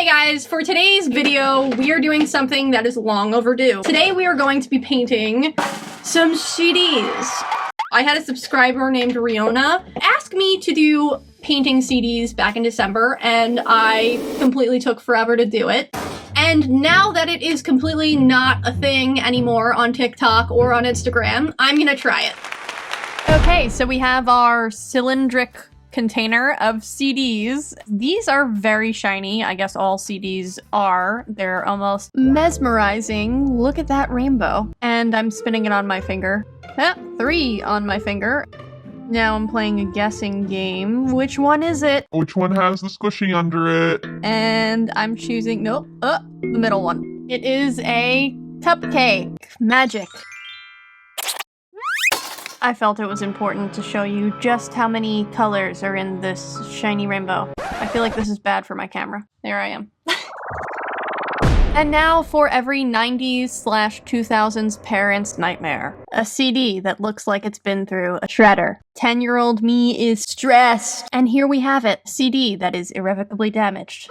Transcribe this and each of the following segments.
Hey guys, for today's video, we are doing something that is long overdue. Today we are going to be painting some CDs. I had a subscriber named Riona ask me to do painting CDs back in December, and I completely took forever to do it. And now that it is completely not a thing anymore on TikTok or on Instagram, I'm gonna try it. Okay, so we have our cylindric container of CDs. These are very shiny. I guess all CDs are. They're almost mesmerizing. Look at that rainbow. And I'm spinning it on my finger. 3 on my finger. Now I'm playing a guessing game. Which one is it? Which one has the squishy under it? And I'm choosing, nope, the middle one. It is a cupcake. Magic. I felt it was important to show you just how many colors are in this shiny rainbow. I feel like this is bad for my camera. There I am. And now for every 90s/2000s parent's nightmare. A CD that looks like it's been through a shredder. 10-year-old me is stressed. And here we have it. CD that is irrevocably damaged.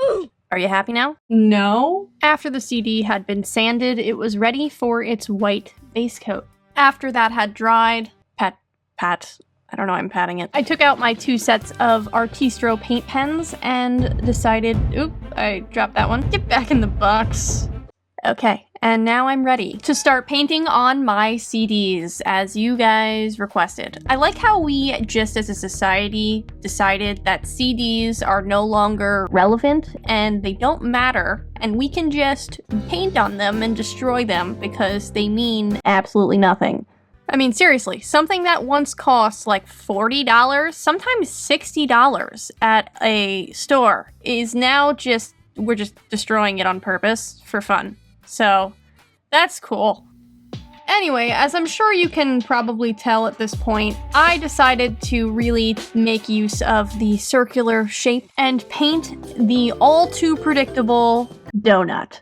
Are you happy now? No. After the CD had been sanded, it was ready for its white base coat. After that had dried, pat. I don't know, I'm patting it. I took out my 2 sets of Artistro paint pens and decided, oop, I dropped that one. Get back in the box. Okay, and now I'm ready to start painting on my CDs as you guys requested. I like how we, just as a society, decided that CDs are no longer relevant and they don't matter, and we can just paint on them and destroy them because they mean absolutely nothing. I mean, seriously, something that once cost like $40, sometimes $60 at a store is now we're just destroying it on purpose for fun. So, that's cool. Anyway, as I'm sure you can probably tell at this point, I decided to really make use of the circular shape and paint the all too predictable donut.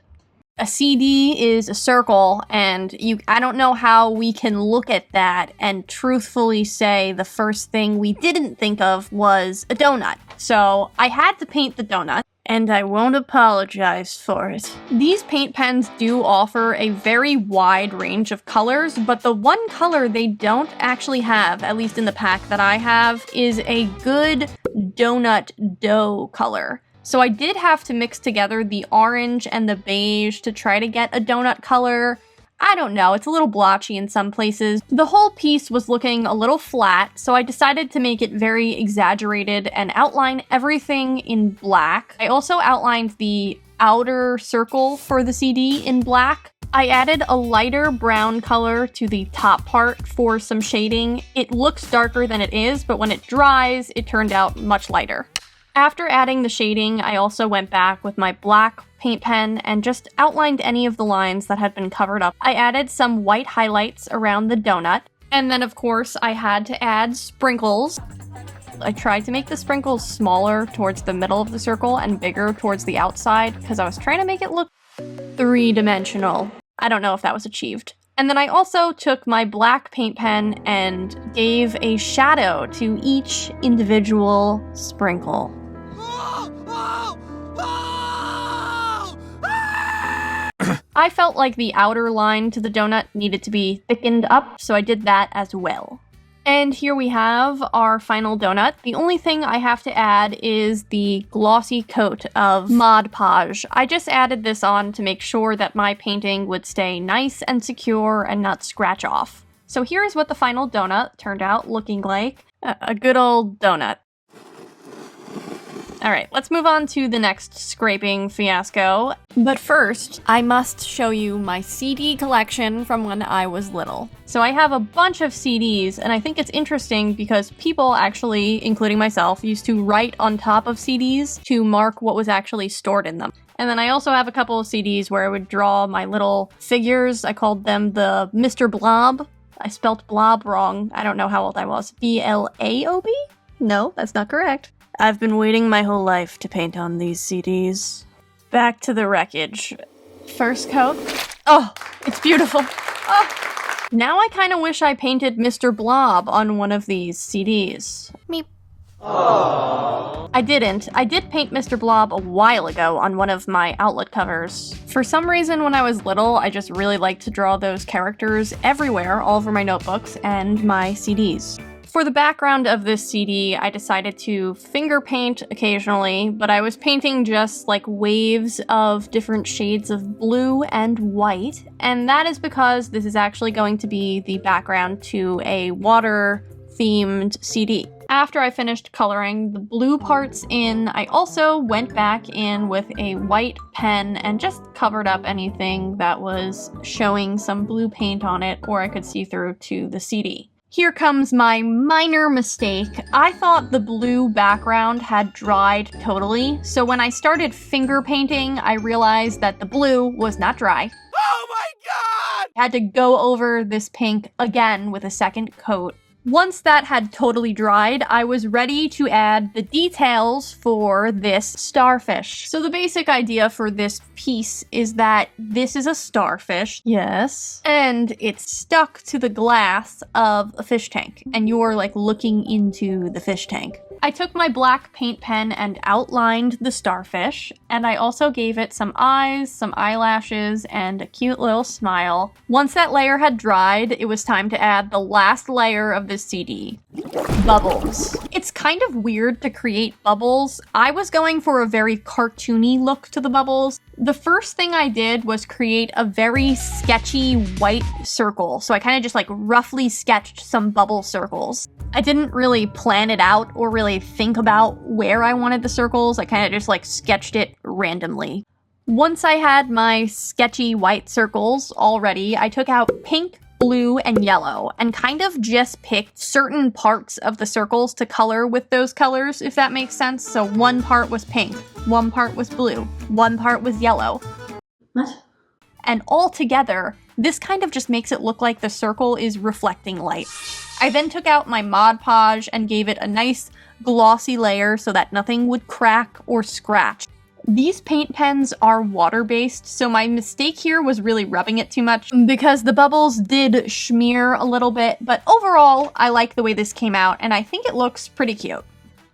A CD is a circle, and I don't know how we can look at that and truthfully say the first thing we didn't think of was a donut. So I had to paint the donut, and I won't apologize for it. These paint pens do offer a very wide range of colors, but the one color they don't actually have, at least in the pack that I have, is a good donut dough color. So I did have to mix together the orange and the beige to try to get a donut color. I don't know, it's a little blotchy in some places. The whole piece was looking a little flat, so I decided to make it very exaggerated and outline everything in black. I also outlined the outer circle for the CD in black. I added a lighter brown color to the top part for some shading. It looks darker than it is, but when it dries, it turned out much lighter. After adding the shading, I also went back with my black paint pen and just outlined any of the lines that had been covered up. I added some white highlights around the donut, and then of course I had to add sprinkles. I tried to make the sprinkles smaller towards the middle of the circle and bigger towards the outside because I was trying to make it look three-dimensional. I don't know if that was achieved. And then I also took my black paint pen and gave a shadow to each individual sprinkle. I felt like the outer line to the donut needed to be thickened up, so I did that as well. And here we have our final donut. The only thing I have to add is the glossy coat of Mod Podge. I just added this on to make sure that my painting would stay nice and secure and not scratch off. So here's what the final donut turned out looking like. A good old donut. Alright, let's move on to the next scraping fiasco. But first, I must show you my CD collection from when I was little. So I have a bunch of CDs, and I think it's interesting because people actually, including myself, used to write on top of CDs to mark what was actually stored in them. And then I also have a couple of CDs where I would draw my little figures. I called them the Mr. Blob. I spelt blob wrong. I don't know how old I was. B-L-A-O-B? No, that's not correct. I've been waiting my whole life to paint on these CDs. Back to the wreckage. First coat. Oh, it's beautiful. Oh. Now I kind of wish I painted Mr. Blob on one of these CDs. Meep. I didn't. I did paint Mr. Blob a while ago on one of my outlet covers. For some reason, when I was little, I just really liked to draw those characters everywhere, all over my notebooks and my CDs. For the background of this CD, I decided to finger paint occasionally, but I was painting just like waves of different shades of blue and white, and that is because this is actually going to be the background to a water-themed CD. After I finished coloring the blue parts in, I also went back in with a white pen and just covered up anything that was showing some blue paint on it or I could see through to the CD. Here comes my minor mistake. I thought the blue background had dried totally, so when I started finger painting, I realized that the blue was not dry. Oh my god! I had to go over this pink again with a second coat. Once that had totally dried, I was ready to add the details for this starfish. So the basic idea for this piece is that this is a starfish, yes, and it's stuck to the glass of a fish tank, and you're like looking into the fish tank. I took my black paint pen and outlined the starfish, and I also gave it some eyes, some eyelashes, and a cute little smile. Once that layer had dried, it was time to add the last layer of this CD. Bubbles. It's kind of weird to create bubbles. I was going for a very cartoony look to the bubbles. The first thing I did was create a very sketchy white circle. So I kind of just like roughly sketched some bubble circles. I didn't really plan it out or really think about where I wanted the circles. I kind of just like sketched it randomly. Once I had my sketchy white circles all ready, I took out pink, blue, and yellow and kind of just picked certain parts of the circles to color with those colors, if that makes sense. So one part was pink, one part was blue, one part was yellow. What? And all together, this kind of just makes it look like the circle is reflecting light. I then took out my Mod Podge and gave it a nice glossy layer so that nothing would crack or scratch. These paint pens are water-based, so my mistake here was really rubbing it too much because the bubbles did smear a little bit, but overall, I like the way this came out and I think it looks pretty cute.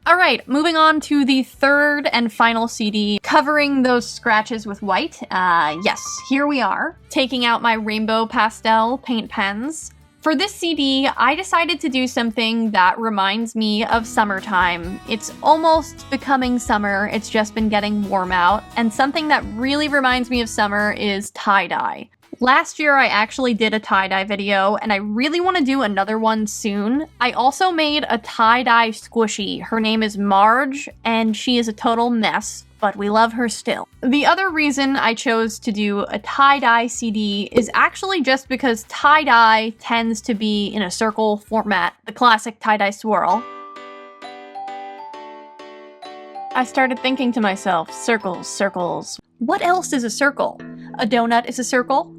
Alright, moving on to the third and final CD, covering those scratches with white. Yes, here we are, taking out my rainbow pastel paint pens. For this CD, I decided to do something that reminds me of summertime. It's almost becoming summer, it's just been getting warm out, and something that really reminds me of summer is tie-dye. Last year, I actually did a tie-dye video, and I really want to do another one soon. I also made a tie-dye squishy. Her name is Marge, and she is a total mess, but we love her still. The other reason I chose to do a tie-dye CD is actually just because tie-dye tends to be in a circle format, the classic tie-dye swirl. I started thinking to myself, circles, circles. What else is a circle? A donut is a circle.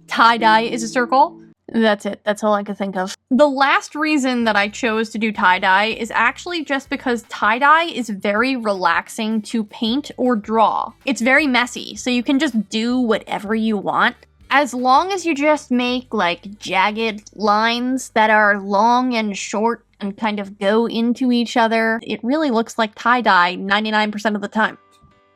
Tie-dye is a circle. That's it. That's all I could think of. The last reason that I chose to do tie-dye is actually just because tie-dye is very relaxing to paint or draw. It's very messy, so you can just do whatever you want. As long as you just make like jagged lines that are long and short and kind of go into each other, it really looks like tie-dye 99% of the time.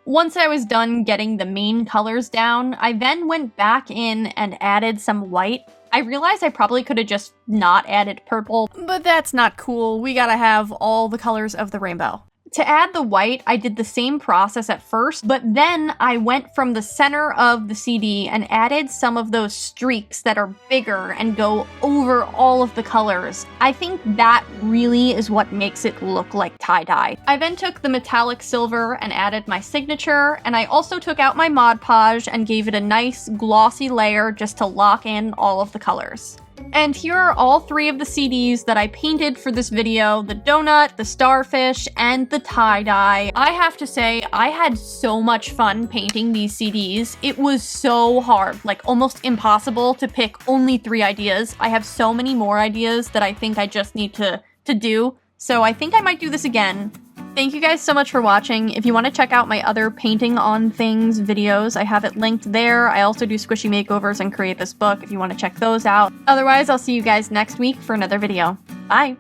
Once I was done getting the main colors down, I then went back in and added some white. I realized I probably could have just not added purple, but that's not cool. We gotta have all the colors of the rainbow. To add the white, I did the same process at first, but then I went from the center of the CD and added some of those streaks that are bigger and go over all of the colors. I think that really is what makes it look like tie-dye. I then took the metallic silver and added my signature, and I also took out my Mod Podge and gave it a nice glossy layer just to lock in all of the colors. And here are all three of the CDs that I painted for this video: the donut, the starfish, and the tie-dye. I have to say, I had so much fun painting these CDs. It was so hard, like almost impossible to pick only 3 ideas. I have so many more ideas that I think I just need to do. So I think I might do this again. Thank you guys so much for watching. If you want to check out my other painting on things videos, I have it linked there. I also do squishy makeovers and create this book if you want to check those out. Otherwise, I'll see you guys next week for another video. Bye!